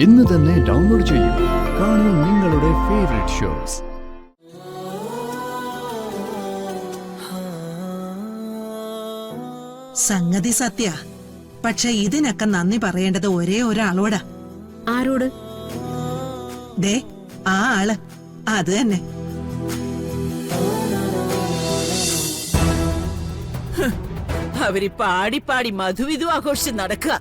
ഇന്ന് തന്നെ ഡൗൺലോഡ് ചെയ്യൂ. കാണൂ നിങ്ങളുടെ ഫേവറേറ്റ് ഷോസ്. സംഗതി സത്യ, പക്ഷെ ഇതിനൊക്കെ നന്ദി പറയേണ്ടത് ഒരേ ഒരാളോടാ. ആരോട്? ദേ ആ ആള്, അത് തന്നെ. അവര് പാടി പാടി മധുവിധു ആഘോഷിച്ച് നടക്കുക.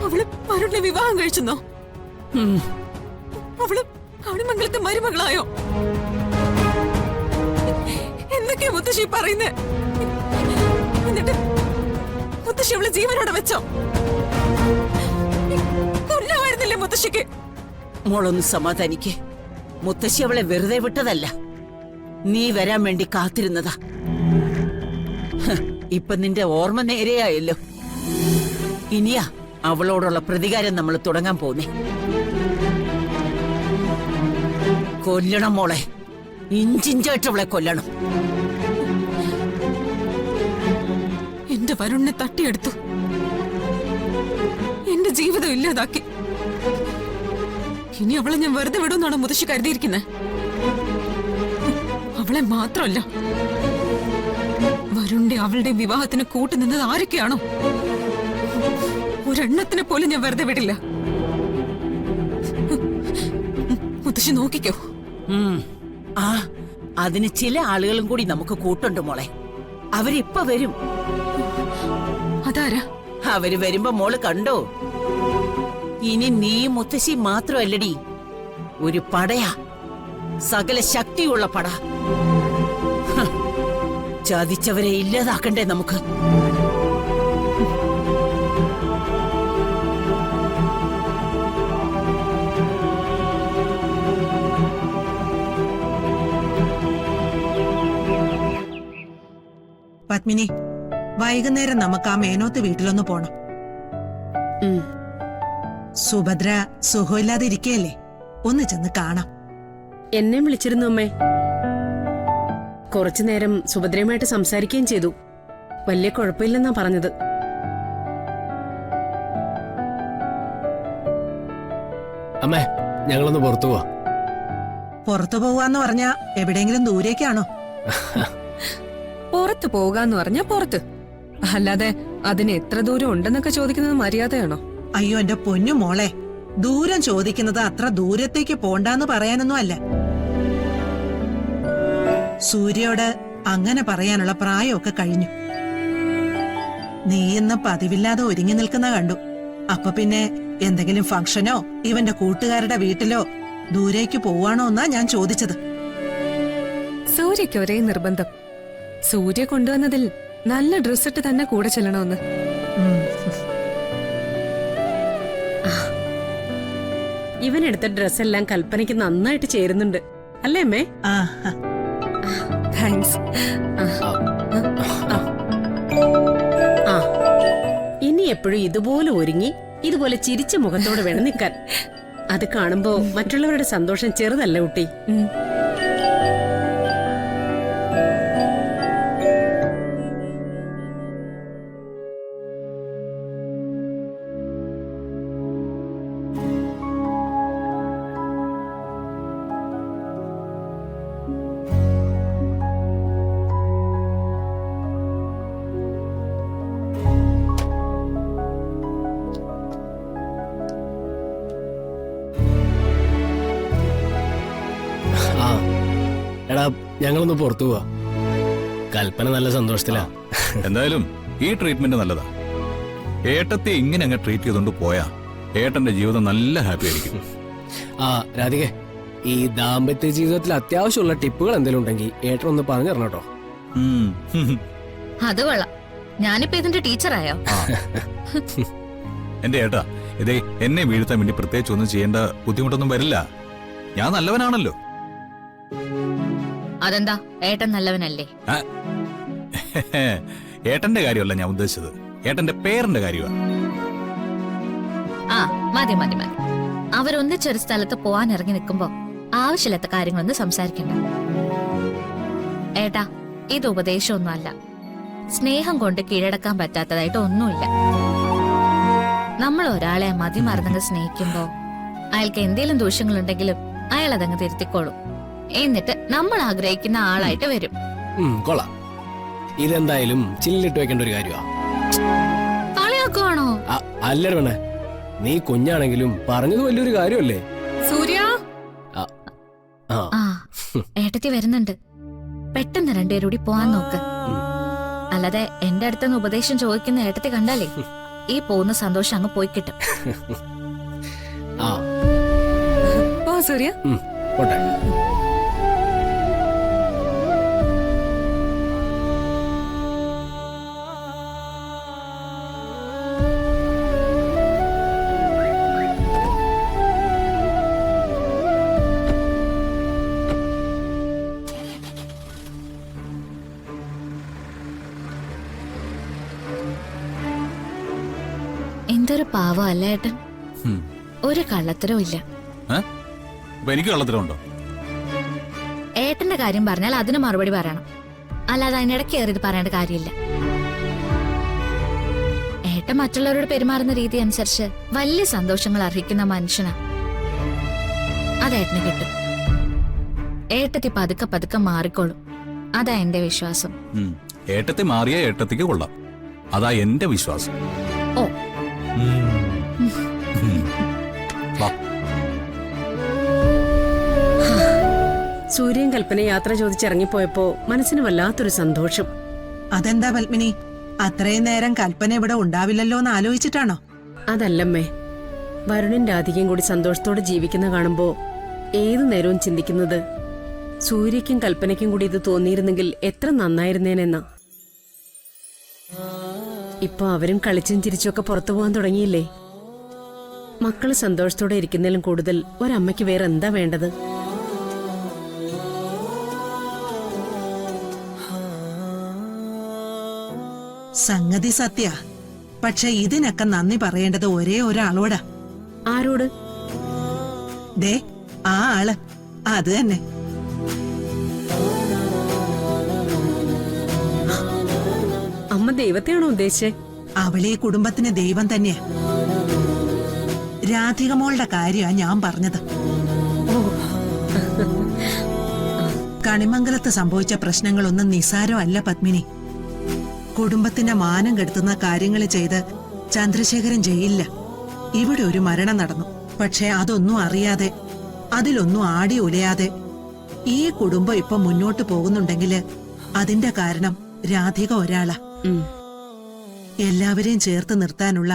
അവള് വരുണിനെ വിവാഹം കഴിച്ചെന്നോ? അവള് കാണിമംഗലത്തെ മരുമകളായോ? എന്തൊക്കെയാ മുത്തശ്ശി പറയുന്നേ? എന്നിട്ട് മുത്തശ്ശി അവളെ ജീവനോടെ വെച്ചോ? കൊല്ലാമായിരുന്നില്ലേ മുത്തശ്ശിക്ക്? മോളൊന്ന് സമാധാനിക്കേ. മുത്തശ്ശി അവളെ വെറുതെ വിട്ടതല്ല, നീ വരാൻ വേണ്ടി കാത്തിരുന്നതാ. ഇപ്പൊ നിന്റെ ഓർമ്മ നേരെയായല്ലോ. ഇനിയാ അവളോടുള്ള പ്രതികാരം നമ്മൾ തുടങ്ങാൻ പോന്നേ. കൊല്ലണം മോളെ, ഇഞ്ചിഞ്ചായിട്ട് അവളെ കൊല്ലണം. എന്റെ വരുണിനെ തട്ടിയെടുത്തു, എന്റെ ജീവിതം ഇല്ലാതാക്കി. ഇനി അവളെ ഞാൻ വെറുതെ വിടുമെന്നാണ് മുത്തശ്ശി കരുതിയിരിക്കുന്നത്. അവളെ മാത്രമല്ല, വരുണിന്റെ അവളുടെ വിവാഹത്തിന് കൂട്ടുനിന്നത് ആരൊക്കെയാണോ, ഒരെണ്ണത്തിനെ പോലും ഞാൻ വെറുതെ വിടില്ല. മുത്തശ്ശി നോക്കിക്കോ. ആ, അതിന് ചില ആളുകളും കൂടി നമുക്ക് കൂട്ടുണ്ട് മോളെ. അവരിപ്പ വരും. അതാരാ? അവര് വരുമ്പോ മോള് കണ്ടോ? ഇനി നീ മുത്തശ്ശി മാത്രമല്ലടി, ഒരു പടയാ, സകല ശക്തിയുള്ള പട. ചതിച്ചവരെ ഇല്ലാതാക്കണ്ടേ നമുക്ക്? പത്മിനി, വൈകുന്നേരം നമുക്ക് ആ മേനോത്ത് വീട്ടിലൊന്ന് പോണം. സുഭദ്ര സുഖമില്ലാതെ ഇരിക്കയല്ലേ, ഒന്ന് ചെന്ന് കാണാം. എന്നെ വിളിച്ചിരുന്നു അമ്മേ. കുറച്ചു നേരം സുഭദ്രയുമായിട്ട് സംസാരിക്കുകയും ചെയ്തു. വലിയ കുഴപ്പമില്ലെന്നാ പറഞ്ഞത്. അമ്മേ, ഞങ്ങളൊന്ന് പുറത്തു പോവാ. പുറത്തു പോവാന്ന് പറഞ്ഞാ എവിടെയെങ്കിലും ദൂരേക്കാണോ? പുറത്ത് പോകാന്ന് പറഞ്ഞാ പുറത്ത്, അല്ലാതെ അതിന് എത്ര ദൂരം ഉണ്ടെന്നൊക്കെ ചോദിക്കുന്നത് മര്യാദയാണോ? അയ്യോ എന്റെ പൊന്നു മോളെ, ദൂരം ചോദിക്കുന്നത് അത്ര ദൂരത്തേക്ക് പോണ്ടാന്ന് പറയാനൊന്നും അല്ല. സൂര്യയോട് അങ്ങനെ പറയാനുള്ള പ്രായമൊക്കെ കഴിഞ്ഞു. നീ ഇന്ന് പതിവില്ലാതെ ഒരുങ്ങി നിൽക്കുന്ന കണ്ടു. അപ്പൊ പിന്നെ എന്തെങ്കിലും ഫംഗ്ഷനോ ഇവന്റെ കൂട്ടുകാരുടെ വീട്ടിലോ ദൂരേക്ക് പോവാണോ എന്നാ ഞാൻ ചോദിച്ചത്. സൂര്യക്ക് ഒരേ നിർബന്ധം, സൂര്യ കൊണ്ടുവന്നതിൽ നല്ല ഡ്രസ്സിട്ട് തന്നെ കൂടെ ചെല്ലണമെന്ന്. ഇവനെടുത്ത ഡ്രസ്സെല്ലാം കൽപ്പനയ്ക്ക് നന്നായിട്ട് ചേരുന്നുണ്ട് അല്ലേ അമ്മേ? താങ്ക്സ്. ഇനി എപ്പോഴും ഇതുപോലെ ഒരുങ്ങി ഇതുപോലെ ചിരിച്ച മുഖത്തോടെ വേണം നിൽക്കാൻ. അത് കാണുമ്പോ മറ്റുള്ളവരുടെ സന്തോഷം ചെറുതല്ല കുട്ടി. എടാ, ഞങ്ങളൊന്ന് പുറത്തു പോവാ. കൽപ്പന നല്ല സന്തോഷത്തിലാ. എന്തായാലും ഈ ട്രീറ്റ്മെന്റ് നല്ലതാ. ഏട്ടത്തെ ഇങ്ങനെ അങ്ങ് ട്രീറ്റ് ചെയ്തോണ്ട് പോയാ ഏട്ടന്റെ ജീവിതം നല്ല ഹാപ്പി ആയിരിക്കും. രാധികേ, ഈ ദാമ്പത്യ ജീവിതത്തിൽ അത്യാവശ്യമുള്ള ടിപ്പുകൾ എന്തെങ്കിലും ഉണ്ടെങ്കിൽ ഏട്ടൻ ഒന്ന് പറഞ്ഞു തരണം കേട്ടോ. അത് കൊള്ളാം. ഞാനിപ്പോ ഇതിന്റെ ടീച്ചറായോ? എന്റെ ഏട്ടാ, ഇതേ എന്നെ വീഴ്ത്താൻ വേണ്ടി പ്രത്യേകിച്ച് ഒന്നും ചെയ്യേണ്ട ബുദ്ധിമുട്ടൊന്നും വരില്ല. ഞാൻ നല്ലവനാണല്ലോ. അതെന്താ, ഏട്ടൻ നല്ലവനല്ലേ? ഏട്ടന്റെ കാര്യമല്ല ഞാൻ ഉദ്ദേശിച്ചത്, ഏട്ടന്റെ പേരന്റെ കാര്യമാണ്. ആ മതി മതി മതി. അവരൊന്നിച്ചൊരു സ്ഥലത്ത് പോവാൻ ഇറങ്ങി നിൽക്കുമ്പോ ആവശ്യമില്ലാത്ത കാര്യങ്ങളൊന്നും സംസാരിക്കണ്ട. ഏട്ടാ, ഇത് ഉപദേശമൊന്നും അല്ല. സ്നേഹം കൊണ്ട് കീഴടക്കാൻ പറ്റാത്തതായിട്ട് ഒന്നുമില്ല. നമ്മൾ ഒരാളെ മതിമറന്നങ്ങ് സ്നേഹിക്കുമ്പോ അയാൾക്ക് എന്തേലും ദൂഷ്യങ്ങളുണ്ടെങ്കിലും അയാൾ അതങ്ങ് തിരുത്തിക്കോളും. എന്നിട്ട് നമ്മൾ ആഗ്രഹിക്കുന്ന ആളായിട്ട് വരും. കൊള്ളാം. ഇതെന്തായാലും ചില്ലിട്ട് വെക്കേണ്ട ഒരു കാര്യമാ. കളിയാക്കുവാണോ? അല്ലട വേണേ, നീ കുഞ്ഞാണെങ്കിലും പറഞ്ഞത് വലിയൊരു കാര്യമല്ലേ? സൂര്യ, ആ ഏട്ടത്തി വരുന്നുണ്ട്. പെട്ടെന്ന് രണ്ടുപേരും കൂടി പോവാൻ നോക്ക്. അല്ലാതെ എന്റെ അടുത്തുനിന്ന് ഉപദേശം ചോദിക്കുന്ന ഏട്ടത്തി കണ്ടാലേ ഈ പോകുന്ന സന്തോഷം അങ്ങ് പോയി കിട്ടും. ആ പോ സൂര്യ. പോട്ടെ. എന്തൊരു പാവം അല്ല ഏട്ടൻ. ഒരു കള്ളത്തരവും ഇല്ല. അപ്പൊ എനിക്ക് കള്ളത്തരമുണ്ടോ? ഏട്ടന്റെ കാര്യം പറഞ്ഞാൽ അതിന് മറുപടി പറയണം. അല്ലാതെ അതിനിടയ്ക്ക് കയറിയത് പറയേണ്ട കാര്യമില്ല. ഏട്ടൻ മറ്റുള്ളവരോട് പെരുമാറുന്ന രീതി അനുസരിച്ച് വലിയ സന്തോഷങ്ങൾ അർഹിക്കുന്ന മനുഷ്യനാ. അതേട്ടന് കിട്ടും. ഏട്ടത്തി പതുക്കെ പതുക്കെ മാറിക്കോളും. അതാ എന്റെ വിശ്വാസം. ഏട്ടത്തെ മാറിയ ഏട്ടത്തിക്ക് കൊള്ളാം. അതാ എന്റെ വിശ്വാസം. ഓ സൂര്യൻ കൽപ്പന യാത്ര ചോദിച്ചിറങ്ങിപ്പോയപ്പോ മനസ്സിന് വല്ലാത്തൊരു സന്തോഷം. അതെന്താ പത്മിനി, അത്രയും നേരം കൽപ്പന ഇവിടെ ഉണ്ടാവില്ലല്ലോ എന്ന് ആലോചിച്ചിട്ടാണോ? അതല്ലമ്മേ, വരുണും രാധികയും കൂടി സന്തോഷത്തോടെ ജീവിക്കുന്ന കാണുമ്പോ ഏതു നേരവും ചിന്തിക്കുന്നത് സൂര്യക്കും കൽപ്പനയ്ക്കും കൂടി ഇത് തോന്നിയിരുന്നെങ്കിൽ എത്ര നന്നായിരുന്നേനെന്നാ. ഇപ്പൊ അവരും കളിച്ചും ചിരിച്ചുമൊക്കെ പുറത്തു പോകാൻ തുടങ്ങിയില്ലേ? മക്കള് സന്തോഷത്തോടെ ഇരിക്കുന്നതിലും കൂടുതൽ ഒരമ്മയ്ക്ക് വേറെ എന്താ വേണ്ടത്? സംഗതി സത്യ. പക്ഷെ ഇതിനൊക്കെ നന്ദി പറയേണ്ടത് ഒരേ ഒരാളോടാ. ആരോട്? ദേ ആ ആള്, അത് തന്നെ. അമ്മ ദൈവത്തെയാണോ ഉദ്ദേശിച്ചേ? അവളീ കുടുംബത്തിന് ദൈവം തന്നെയാ. രാധികമോളുടെ കാര്യമാ ഞാൻ പറഞ്ഞത്. കണിമംഗലത്ത് സംഭവിച്ച പ്രശ്നങ്ങളൊന്നും നിസാരമല്ല പത്മിനി. കുടുംബത്തിന്റെ മാനം കെടുത്തുന്ന കാര്യങ്ങൾ ചെയ്ത് ചന്ദ്രശേഖരൻ ചെയ്യില്ല. ഇവിടെ ഒരു മരണം നടന്നു. പക്ഷെ അതൊന്നും അറിയാതെ, അതിലൊന്നും ആടി ഉലയാതെ ഈ കുടുംബം ഇപ്പൊ മുന്നോട്ട് പോകുന്നുണ്ടെങ്കില് അതിന്റെ കാരണം രാധിക ഒരാളാ. എല്ലാവരെയും ചേർത്ത് നിർത്താനുള്ള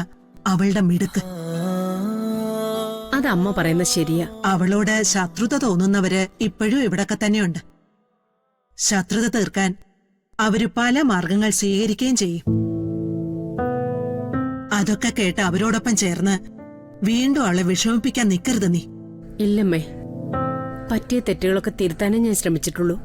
അവളുടെ മിടുക്ക്. അത് അമ്മ പറയുന്നത് ശരിയാ. അവളോട് ശത്രുത തോന്നുന്നവര് ഇപ്പോഴും ഇവിടൊക്കെ തന്നെയുണ്ട്. ശത്രുത തീർക്കാൻ അവര് പല മാർഗങ്ങൾ സ്വീകരിക്കുകയും ചെയ്യും. അതൊക്കെ കേട്ട് അവരോടൊപ്പം ചേർന്ന് വീണ്ടും അവളെ വിഷമിപ്പിക്കാൻ നിൽക്കരുത് നീ. ഇല്ലമ്മേ, പറ്റിയ തെറ്റുകളൊക്കെ തിരുത്താനേ ഞാൻ ശ്രമിച്ചിട്ടുള്ളൂ.